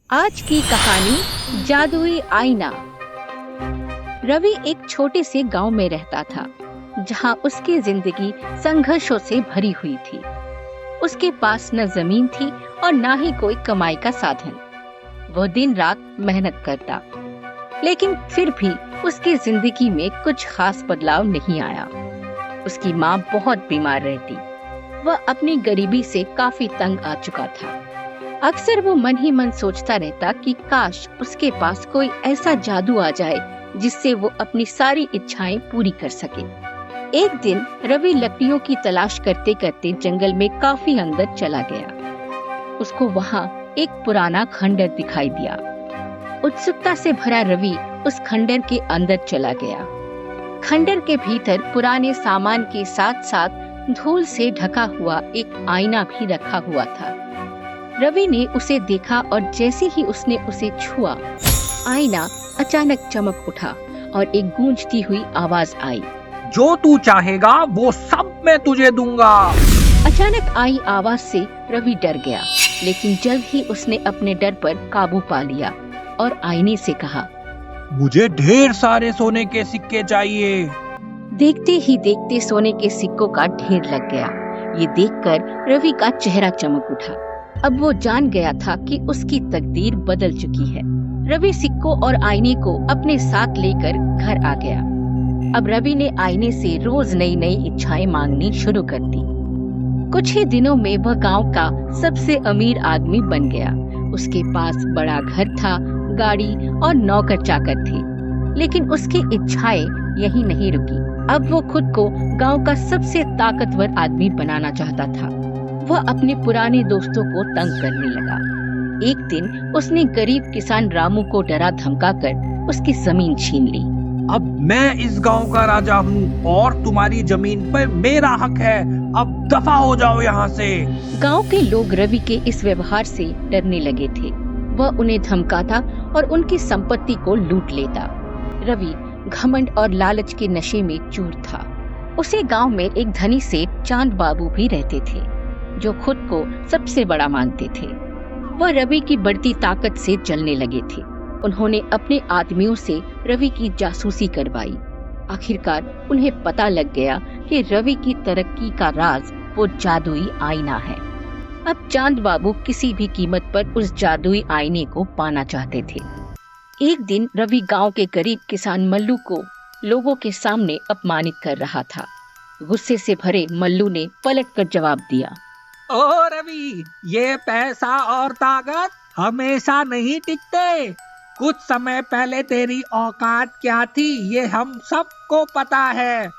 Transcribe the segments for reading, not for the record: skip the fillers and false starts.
आज की कहानी जादुई आईना। रवि एक छोटे से गांव में रहता था, जहां उसकी जिंदगी संघर्षों से भरी हुई थी। उसके पास न जमीन थी और न ही कोई कमाई का साधन। वह दिन रात मेहनत करता, लेकिन फिर भी उसकी जिंदगी में कुछ खास बदलाव नहीं आया। उसकी माँ बहुत बीमार रहती। वह अपनी गरीबी से काफी तंग आ चुका था। अक्सर वो मन ही मन सोचता रहता कि काश उसके पास कोई ऐसा जादू आ जाए जिससे वो अपनी सारी इच्छाएं पूरी कर सके। एक दिन रवि लकड़ियों की तलाश करते करते जंगल में काफी अंदर चला गया। उसको वहाँ एक पुराना खंडर दिखाई दिया। उत्सुकता से भरा रवि उस खंडर के अंदर चला गया। खंडर के भीतर पुराने सामान के साथ साथ धूल से ढका हुआ एक आईना भी रखा हुआ था। रवि ने उसे देखा और जैसे ही उसने उसे छुआ, आईना अचानक चमक उठा और एक गूंजती हुई आवाज आई, जो तू चाहेगा वो सब मैं तुझे दूंगा। अचानक आई आवाज से रवि डर गया, लेकिन जल्द ही उसने अपने डर पर काबू पा लिया और आईने से कहा, मुझे ढेर सारे सोने के सिक्के चाहिए। देखते ही देखते सोने के सिक्कों का ढेर लग गया। ये देखकर रवि का चेहरा चमक उठा। अब वो जान गया था कि उसकी तकदीर बदल चुकी है। रवि सिक्कों और आईने को अपने साथ लेकर घर आ गया। अब रवि ने आईने से रोज नई नई इच्छाएं मांगनी शुरू कर दी। कुछ ही दिनों में वह गांव का सबसे अमीर आदमी बन गया। उसके पास बड़ा घर था, गाड़ी और नौकर चाकर थे। लेकिन उसकी इच्छाएं यही नहीं रुकी। अब वो खुद को गांव का सबसे ताकतवर आदमी बनाना चाहता था। वह अपने पुराने दोस्तों को तंग करने लगा। एक दिन उसने गरीब किसान रामू को डरा धमका कर उसकी जमीन छीन ली। अब मैं इस गांव का राजा हूँ और तुम्हारी जमीन पर मेरा हक है। अब दफा हो जाओ यहाँ से। गांव के लोग रवि के इस व्यवहार से डरने लगे थे। वह उन्हें धमकाता और उनकी संपत्ति को लूट लेता। रवि घमंड और लालच के नशे में चूर था। उसे गांव में एक धनी सेठ चांद बाबू भी रहते थे, जो खुद को सबसे बड़ा मानते थे। वह रवि की बढ़ती ताकत से जलने लगे थे। उन्होंने अपने आदमियों से रवि की जासूसी करवाई। आखिरकार उन्हें पता लग गया कि रवि की तरक्की का राज वो जादुई आईना है। अब चांद बाबू किसी भी कीमत पर उस जादुई आईने को पाना चाहते थे। एक दिन रवि गांव के गरीब किसान मल्लू को लोगों के सामने अपमानित कर रहा था। गुस्से से भरे मल्लू ने पलटकर जवाब दिया, ओ रवि, ये पैसा और ताकत हमेशा नहीं टिकते। कुछ समय पहले तेरी औकात क्या थी ये हम सबको पता है।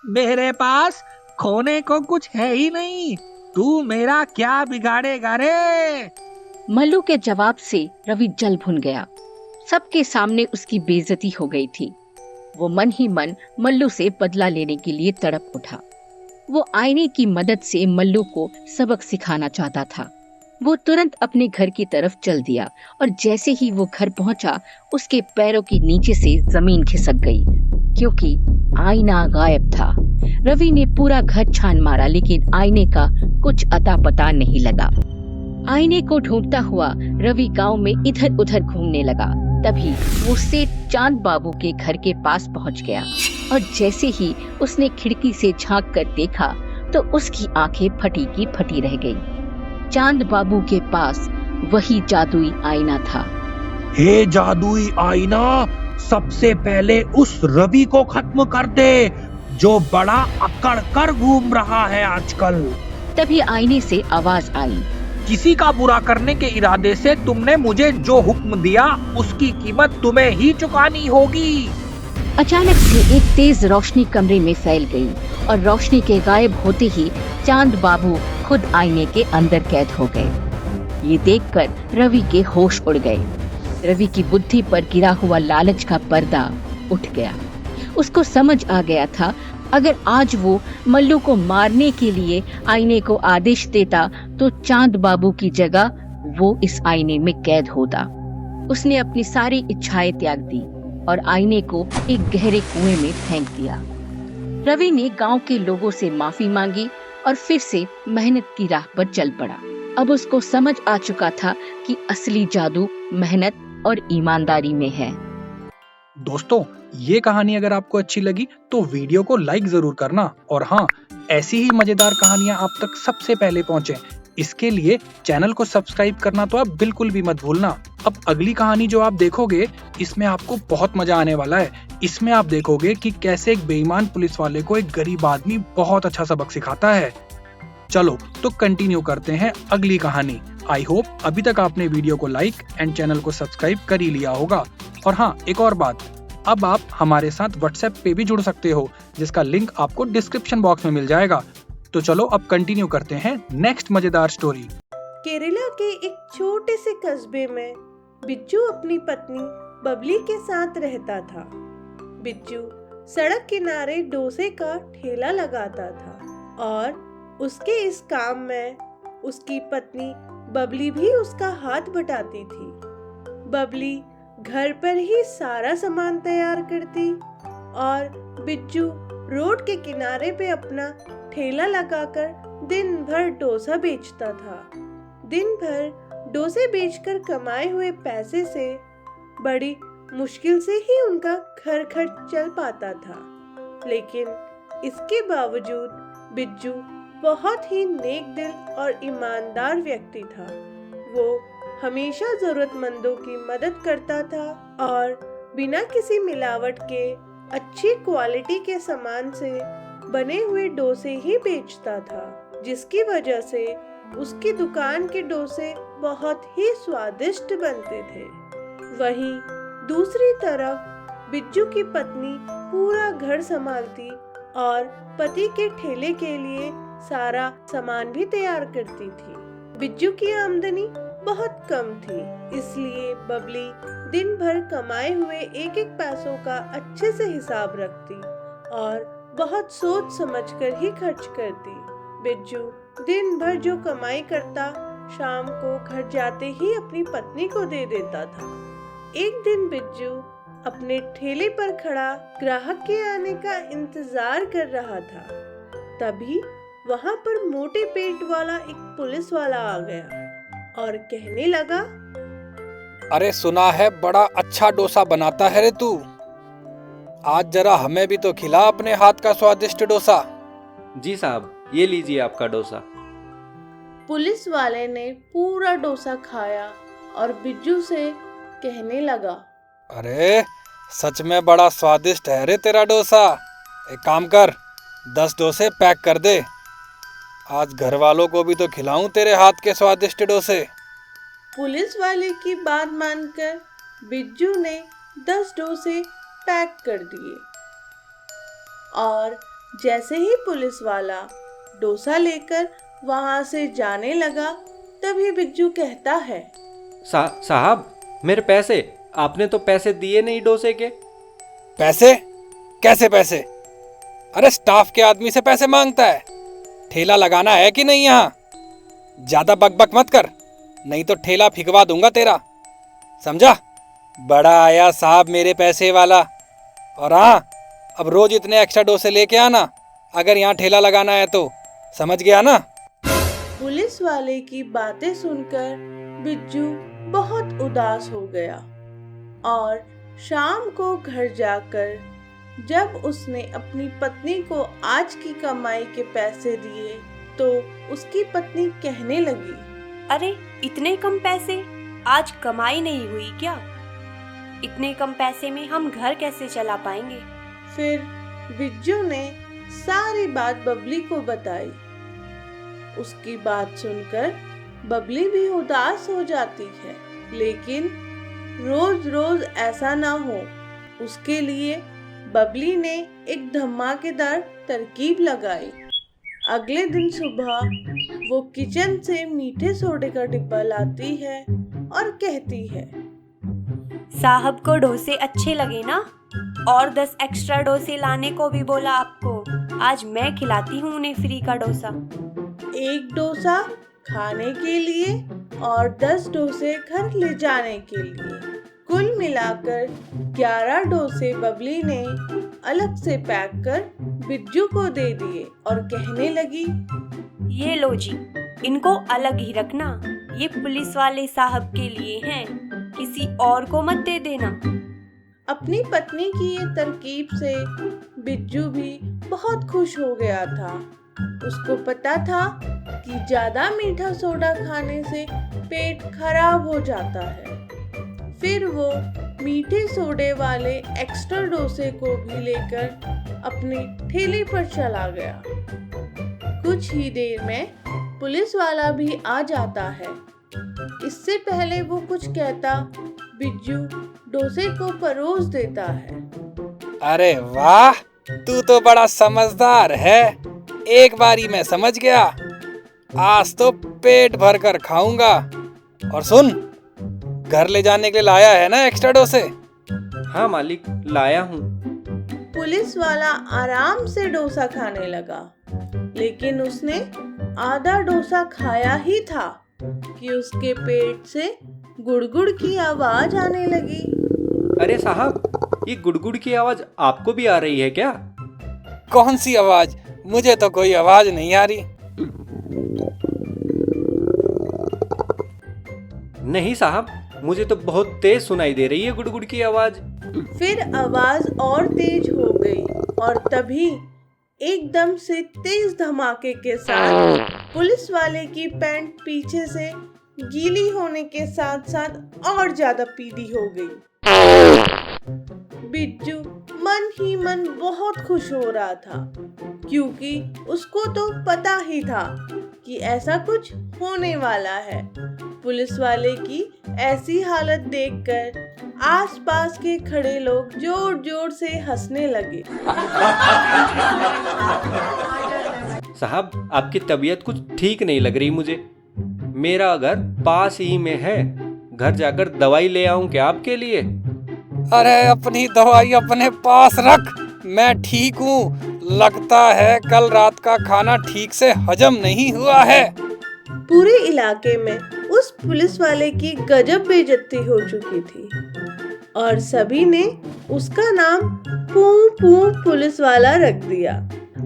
मेरे पास खोने को कुछ है ही नहीं। तू मेरा क्या बिगाड़ेगा रे? मल्लू के जवाब से रवि जल भुन गया। सबके सामने उसकी बेइज्जती हो गई थी। वो मन ही मन मल्लू से बदला लेने के लिए तड़प उठा। वो आईने की मदद से मल्लू को सबक सिखाना चाहता था। वो तुरंत अपने घर की तरफ चल दिया और जैसे ही वो घर पहुंचा, उसके पैरों के नीचे से जमीन खिसक गई, क्योंकि आईना गायब था। रवि ने पूरा घर छान मारा, लेकिन आईने का कुछ अता पता नहीं लगा। आईने को ढूंढता हुआ रवि गांव में इधर उधर घूमने लगा। तभी वो सेठ चांद बाबू के घर के पास पहुंच गया और जैसे ही उसने खिड़की से झांक कर देखा तो उसकी आंखें फटी की फटी रह गई। चांद बाबू के पास वही जादुई आईना था। हे जादुई आईना, सबसे पहले उस रवि को खत्म कर दे जो बड़ा अकड़ कर घूम रहा है आजकल। तभी आईने से आवाज आई, किसी का बुरा करने के इरादे से तुमने मुझे जो हुक्म दिया उसकी कीमत तुम्हें ही चुकानी होगी। अचानक से एक तेज रोशनी कमरे में फैल गई और रोशनी के गायब होते ही चांद बाबू खुद आईने के अंदर कैद हो गए। ये देखकर रवि के होश उड़ गए। रवि की बुद्धि पर गिरा हुआ लालच का पर्दा उठ गया। उसको समझ आ गया था, अगर आज वो मल्लू को मारने के लिए आईने को आदेश देता तो चांद बाबू की जगह वो इस आईने में कैद होता। उसने अपनी सारी इच्छाएं त्याग दी और आईने को एक गहरे कुएं में फेंक दिया। रवि ने गांव के लोगों से माफी मांगी और फिर से मेहनत की राह पर चल पड़ा। अब उसको समझ आ चुका था कि असली जादू मेहनत और ईमानदारी में है। दोस्तों, ये कहानी अगर आपको अच्छी लगी तो वीडियो को लाइक जरूर करना, और हाँ, ऐसी ही मजेदार कहानियां आप तक सबसे पहले पहुंचे इसके लिए चैनल को सब्सक्राइब करना तो आप बिल्कुल भी मत भूलना। अब अगली कहानी जो आप देखोगे इसमें आपको बहुत मजा आने वाला है। इसमें आप देखोगे कि कैसे एक बेईमान पुलिस वाले को एक गरीब आदमी बहुत अच्छा सबक सिखाता है। चलो तो कंटिन्यू करते हैं अगली कहानी। आई होप अभी तक आपने वीडियो को लाइक एंड चैनल को सब्सक्राइब कर ही लिया होगा। और हाँ, एक और बात, अब आप हमारे साथ व्हाट्सएप पे भी जुड़ सकते हो, जिसका लिंक आपको डिस्क्रिप्शन बॉक्स में मिल जाएगा। तो चलो अब कंटिन्यू करते हैं नेक्स्ट मजेदार स्टोरी। केरला के एक छोटे से कस्बे में बिज्जू अपनी पत्नी बबली के साथ रहता था। बिज्जू सड़क किनारे डोसे का ठेला लगाता था और उसके इस काम में उसकी पत्नी बबली भी उसका हाथ बटाती थी। बबली घर पर ही सारा सामान तैयार करती और बिज्जू रोड के किनारे पे अपना ठेला लगाकर दिन भर डोसा बेचता था। दिन भर डोसे बेचकर कमाए हुए पैसे से बड़ी मुश्किल से ही उनका घर खर्च चल पाता था। लेकिन इसके बावजूद बिज्जू बहुत ही नेक दिल और ईमानदार व्यक्ति था। वो हमेशा जरूरतमंदों की मदद करता था और बिना किसी मिलावट के अच्छी क्वालिटी के सामान से बने हुए डोसे ही बेचता था, जिसकी वजह से उसकी दुकान के डोसे बहुत ही स्वादिष्ट बनते थे। वहीं दूसरी तरफ बिज्जू की पत्नी पूरा घर संभालती और पति के ठेले के लिए सारा सामान भी तैयार करती थी। बिज्जू की आमदनी बहुत कम थी, इसलिए बबली दिन भर कमाए हुए एक एक पैसों का अच्छे से हिसाब रखती और बहुत सोच समझकर ही खर्च करती। बिज्जू दिन भर जो कमाई करता शाम को घर जाते ही अपनी पत्नी को दे देता था। एक दिन बिज्जू अपने ठेले पर खड़ा ग्राहक के आने का इंतजार कर रहा था। तभी वहां पर मोटे पेट वाला एक पुलिस वाला आ गया और कहने लगा, अरे सुना है बड़ा अच्छा डोसा बनाता है रे तू, आज जरा हमें भी तो खिला अपने हाथ का स्वादिष्ट डोसा। जी साहब, ये लीजिए आपका डोसा। पुलिस वाले ने पूरा डोसा खाया और बिज्जू से कहने लगा, अरे सच में बड़ा स्वादिष्ट है रे तेरा डोसा। एक काम कर, 10 डोसे पैक कर दे, आज घर वालों को भी तो खिलाऊं तेरे हाथ के स्वादिष्ट डोसे। पुलिस वाले की बात मानकर बिज्जू ने 10 डोसे पैक कर दिए और जैसे ही पुलिस वाला डोसा लेकर वहां से जाने लगा, तभी बिज्जू कहता है, साहब मेरे पैसे, आपने तो पैसे दिए नहीं डोसे के। पैसे? कैसे पैसे? अरे स्टाफ के आदमी से पैसे मांगता है? ठेला लगाना है कि नहीं यहाँ? ज्यादा बकबक मत कर, नहीं तो ठेला फिकवा दूंगा तेरा, समझा? बड़ा आया साहब मेरे पैसे वाला। और हाँ, अब रोज इतने एक्स्ट्रा डोसे लेके आना अगर यहाँ ठेला लगाना है तो, समझ गया ना? पुलिस वाले की बातें सुनकर बिज्जू बहुत उदास हो गया और शाम को घर जाकर जब उसने अपनी पत्नी को आज की कमाई के पैसे दिए तो उसकी पत्नी कहने लगी, अरे इतने कम पैसे, आज कमाई नहीं हुई क्या? इतने कम पैसे में हम घर कैसे चला पाएंगे? फिर बिज्जू ने सारी बात बबली को बताई। उसकी बात सुनकर बबली भी उदास हो जाती है, लेकिन रोज रोज ऐसा ना हो, उसके लिए बबली ने एक धमाकेदार तरकीब लगाई। अगले दिन सुबह वो किचन से मीठे सोडे का डिब्बा लाती है और कहती है, साहब को डोसे अच्छे लगे ना? और 10 एक्स्ट्रा डोसे लाने को भी बोला आपको, आज मैं खिलाती हूँ उन्हें फ्री का डोसा। एक डोसा खाने के लिए और 10 डोसे घर ले जाने के लिए, कुल मिलाकर 11 डोसे बबली ने अलग से पैक कर बिज्जू को दे दिए और कहने लगी, ये लो जी, इनको अलग ही रखना, ये पुलिस वाले साहब के लिए हैं। किसी और को मत दे देना। अपनी पत्नी की ये तरकीब से बिज्जू भी बहुत खुश हो गया था। उसको पता था कि ज्यादा मीठा सोडा खाने से पेट खराब हो जाता है। फिर वो मीठे सोडे वाले एक्स्ट्रा डोसे को भी लेकर अपनी ठेले पर चला गया। कुछ ही देर में पुलिस वाला भी आ जाता है। इससे पहले वो कुछ कहता, बिज्जू डोसे को परोस देता है। अरे वाह, तू तो बड़ा समझदार है। एक बारी मैं समझ गया। आज तो पेट भर कर खाऊंगा। और सुन, घर ले जाने के लिए लाया है ना एक्स्ट्रा डोसे? हाँ मालिक, लाया हूँ। पुलिस वाला आराम से डोसा खाने लगा, लेकिन उसने आधा डोसा खाया ही था कि उसके पेट से गुड़गुड़ की आवाज आने लगी। अरे साहब, ये गुड़गुड़ की आवाज आपको भी आ रही है क्या? कौन सी आवाज? मुझे तो कोई आवाज नहीं आ रही। नहीं साहब, मुझे तो बहुत तेज सुनाई दे रही है गुड़गुड़ की आवाज। फिर आवाज और तेज हो गई और तभी एकदम से तेज धमाके के साथ पुलिस वाले की पैंट पीछे से गीली होने के साथ साथ और ज्यादा पीली हो गई। बिज्जू मन ही मन बहुत खुश हो रहा था, क्योंकि उसको तो पता ही था कि ऐसा कुछ होने वाला है। पुलिस वाले की ऐसी हालत देखकर आसपास के खड़े लोग जोर जोर से हंसने लगे। साहब, आपकी तबीयत कुछ ठीक नहीं लग रही मुझे। मेरा घर पास ही में है, घर जाकर दवाई ले आऊं क्या आपके लिए? अरे अपनी दवाई अपने पास रख, मैं ठीक हूँ। लगता है कल रात का खाना ठीक से हजम नहीं हुआ है। पूरे इलाके में उस पुलिस वाले की गजब बेइज्जती हो चुकी थी और सभी ने उसका नाम पू पू पुलिस वाला रख दिया।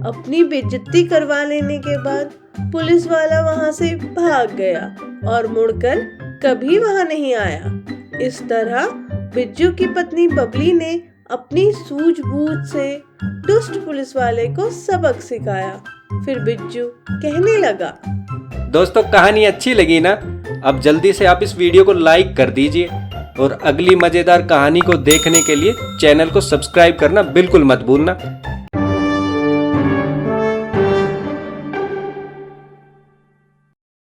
अपनी बेइज्जती करवा लेने के बाद पुलिस वाला वहां से भाग गया और मुड़कर कभी वहां नहीं आया। इस तरह बिज्जू की पत्नी बबली ने अपनी सूझबूझ से दुष्ट पुलिस वाले को सबक सिखाया। फिर बिज्जू कहने लगा, दोस्तों, कहानी अच्छी लगी ना? अब जल्दी से आप इस वीडियो को लाइक कर दीजिए और अगली मजेदार कहानी को देखने के लिए चैनल को सब्सक्राइब करना बिल्कुल मत भूलना।